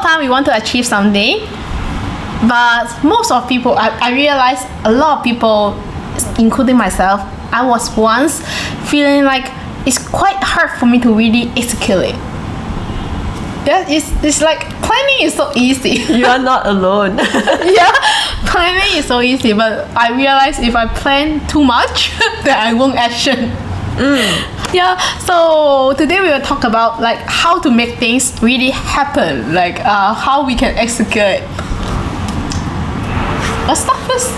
time we want to achieve something, but most of people, I realize a lot of people, including myself, I was once feeling like it's quite hard for me to really execute it. Yeah, it's like planning is so easy. You are not alone. Yeah, planning is so easy, but I realize if I plan too much, then I won't action. Yeah, so today we will talk about like how to make things really happen, like how we can execute. Let's start first.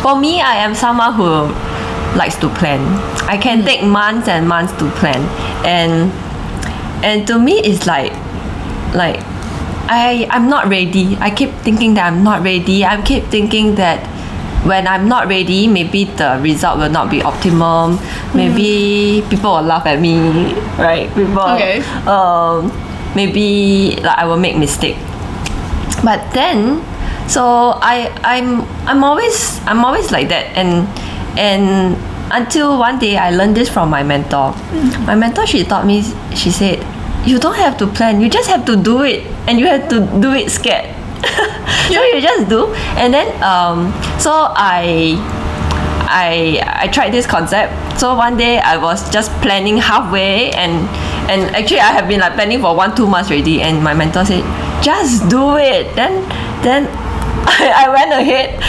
For me, I am someone who likes to plan. I can take months and months to plan, and to me it's like I'm not ready. I keep thinking that I'm not ready. I keep thinking that when I'm not ready, maybe the result will not be optimum. Maybe people will laugh at me, right? Okay. Maybe like I will make mistake. But then, so I'm always like that, and until one day I learned this from my mentor. My mentor, she taught me. She said, "You don't have to plan. You just have to do it, and you have to do it scared." So you just do, and then so I tried this concept. So one day I was just planning halfway, and actually I have been like planning for 1-2 months already, and my mentor said, just do it. Then I went ahead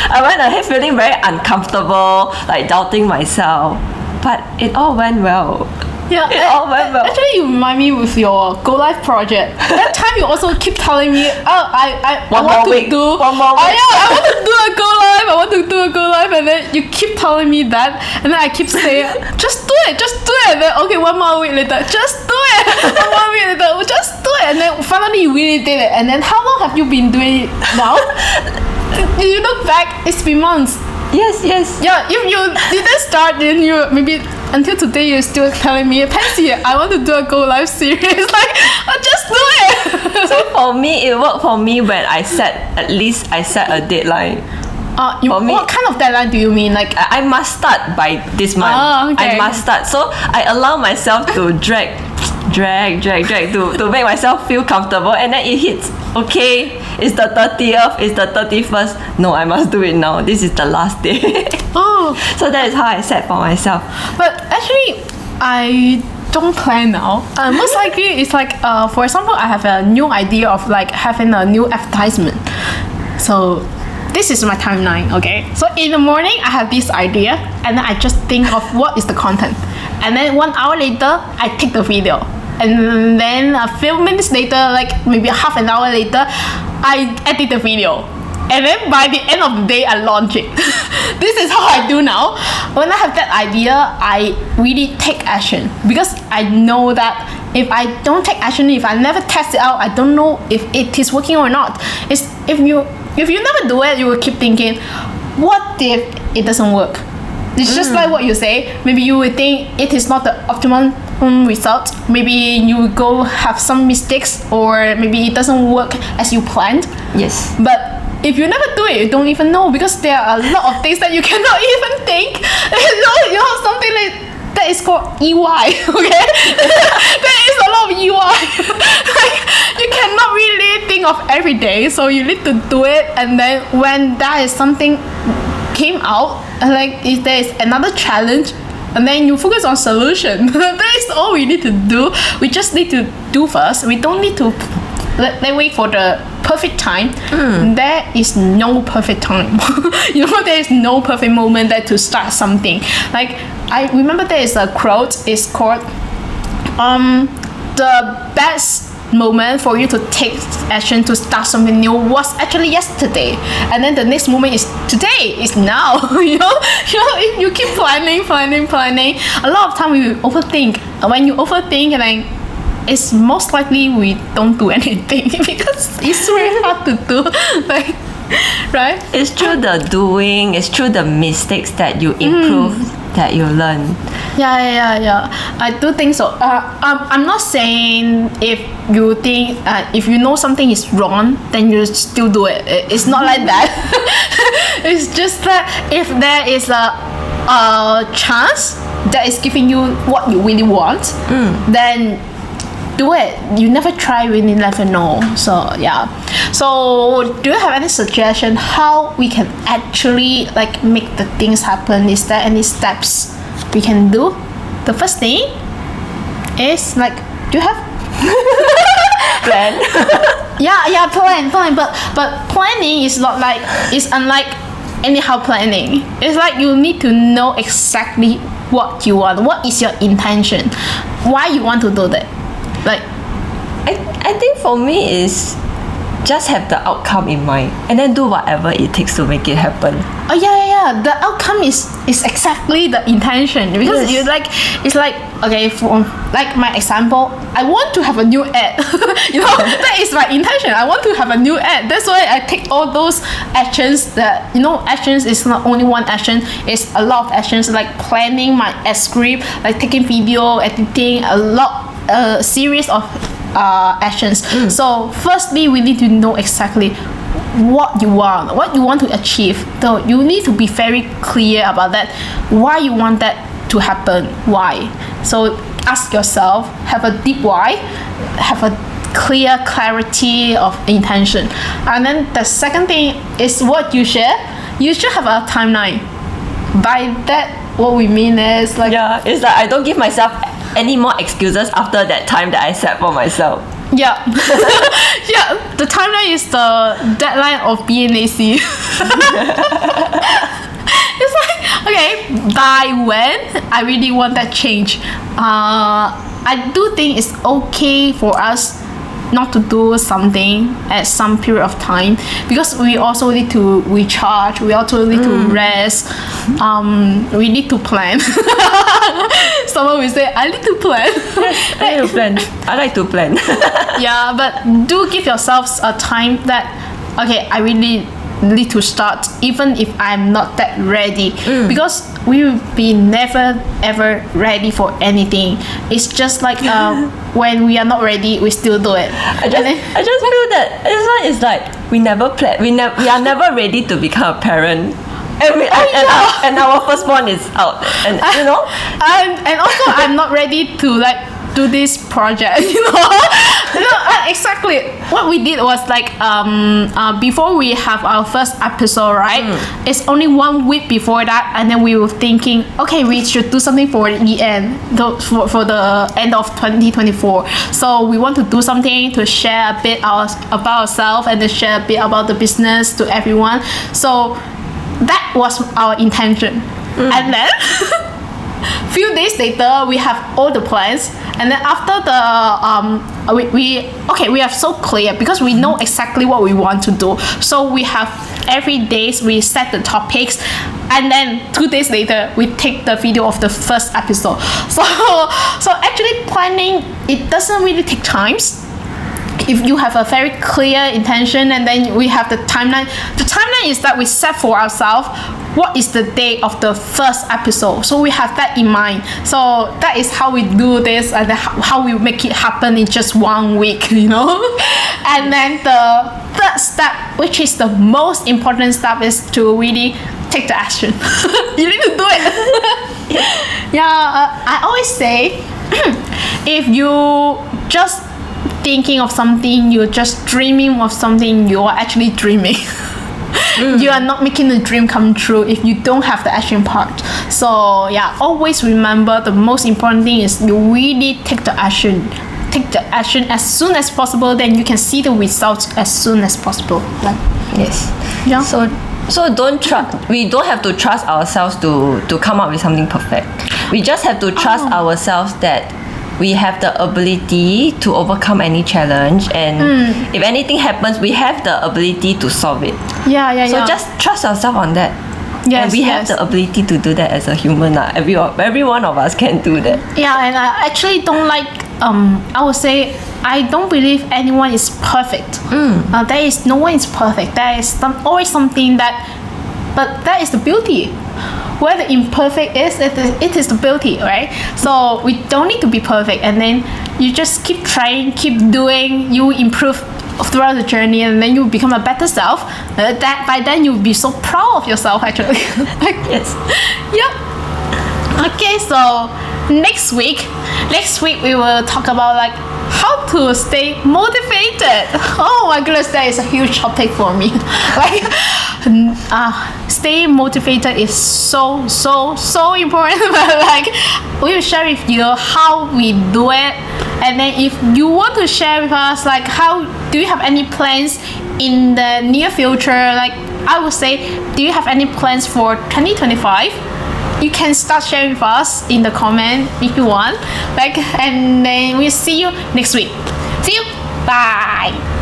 feeling very uncomfortable, like doubting myself, but it all went well. Yeah, it all went well. Actually, you remind me with your Go Live project. That time you also keep telling me, I want to do one more week. I want to do a Go Live. I want to do a Go Live, and then you keep telling me that, and then I keep saying, just do it. And then okay, 1 more week later, just do it. 1 more week later, just do it, and then finally you really did it. And then how long have you been doing it now? You look back, it's been months. Yes. Yeah, if you didn't start, then you maybe until today you're still telling me, Pansy, I want to do a Go Live series. Like, just do it. So for me, it worked for me when I set a deadline. What kind of deadline do you mean? Like, I must start by this month. Oh, okay. I must start. So I allow myself to drag to make myself feel comfortable, and then it hits. Okay, it's the 30th, it's the 31st. No, I must do it now. This is the last day. Oh. So that is how I set for myself. But actually, I don't plan now. Most likely, it's like, for example, I have a new idea of like having a new advertisement. So this is my timeline, okay? So in the morning, I have this idea, and then I just think of what is the content. And then 1 hour later, I take the video. And then a few minutes later, like maybe half an hour later, I edit the video. And then by the end of the day, I launch it. This is how I do now. When I have that idea, I really take action. Because I know that if I don't take action, if I never test it out, I don't know if it is working or not. If you never do it, you will keep thinking, what if it doesn't work? It's just like what you say. Maybe you would think it is not the optimum result. Maybe you will go have some mistakes, or maybe it doesn't work as you planned. Yes. But if you never do it, you don't even know, because there are a lot of things that you cannot even think. You know something like that is called EY. Okay, there is a lot of EY. Like, you cannot really think of every day, so you need to do it. And then when that is something came out, like if there is another challenge, and then you focus on solution. That is all we need to do. We just need to do first. We don't need to wait for the perfect time. There is no perfect time. There is no perfect moment that to start something. Like, I remember there is a quote. It's called the best moment for you to take action to start something new was actually yesterday, and then the next moment is today, is now. If you keep planning, a lot of time we overthink. When you overthink, and then it's most likely we don't do anything because it's very hard to do. Like, right? It's through the doing, it's through the mistakes that you improve, that you learn. Yeah. I do think so. I'm not saying if you think, if you know something is wrong, then you still do it. It's not like that. It's just that if there is a chance that is giving you what you really want, then do it. You never try, you will never know. So yeah. So do you have any suggestion how we can actually like make the things happen? Is there any steps we can do? The first thing is like, do you have Plan. yeah, plan. But planning is not like, it's unlike anyhow planning. It's like you need to know exactly what you want. What is your intention? Why you want to do that? Like, I think for me is just have the outcome in mind and then do whatever it takes to make it happen. oh yeah. The outcome is exactly the intention, because Yes. you like, it's like, okay, for like my example, I want to have a new ad. You know, that is my intention. I want to have a new ad. That's why I take all those actions. That, you know, actions is not only one action, it's a lot of actions, like planning my ad script, like taking video, editing, a series of actions. So firstly, we need to know exactly what you want to achieve. So you need to be very clear about that, why you want that to happen, why. So ask yourself, have a deep why, have a clear clarity of intention. And then the second thing is what you share. You should have a timeline. By that, what we mean is like, Yeah, it's like I don't give myself any more excuses after that time that I set for myself. yeah. Yeah, the timeline is the deadline of being lazy. It's like, okay, by when I really want that change. I do think it's okay for us not to do something at some period of time, because we also need to recharge, we also need to rest, we need to plan. Someone will say, I need to plan. I need to plan. I like to plan. Yeah, but do give yourselves a time that, okay, I really need to start, even if I'm not that ready, because we will be never ever ready for anything. It's just like when we are not ready, we still do it. I just feel that this one is like we never plan. We are never ready to become a parent. And our firstborn is out, and you know, and also I'm not ready to like do this project. Exactly what we did was like before we have our first episode, right? It's only 1 week before that, and then we were thinking, okay, we should do something for the end, for the end of 2024. So we want to do something to share a bit about ourselves and to share a bit about the business to everyone. So that was our intention. And then few days later, we have all the plans, and then after the we are so clear, because we know exactly what we want to do. So we have every days we set the topics, and then 2 days later we take the video of the first episode. So actually planning, it doesn't really take times if you have a very clear intention. And then we have the timeline. The timeline is that we set for ourselves what is the day of the first episode, so we have that in mind. So that is how we do this, and how we make it happen in just 1 week. And then the third step, which is the most important step, is to really take the action. You need to do it. I always say, if you just thinking of something, you're just dreaming of something, you are actually dreaming. You are not making the dream come true if you don't have the action part. So always remember, the most important thing is you really take the action. Take the action as soon as possible, then you can see the results as soon as possible. yes. Yeah. So don't trust. We don't have to trust ourselves to come up with something perfect. We just have to trust ourselves that we have the ability to overcome any challenge, and if anything happens, we have the ability to solve it. So just trust yourself on that. Yes, and we have the ability to do that as a human. Every one of us can do that. Yeah, and I actually don't like, I would say, I don't believe anyone is perfect. There is no one is perfect. There is always something that, but that is the beauty. Where the imperfect is, it is the beauty, right? So we don't need to be perfect, and then you just keep trying, keep doing, you improve throughout the journey, and then you become a better self. That by then you'll be so proud of yourself, actually. Yes. Yep. Okay, so next week we will talk about like how to stay motivated. Oh my goodness, that is a huge topic for me. Like stay motivated is so important. But like we will share with you how we do it, and then if you want to share with us like how do you have any plans in the near future, like I would say, do you have any plans for 2025? You can start sharing with us in the comment if you want. Like, and then we'll see you next week. See you. Bye.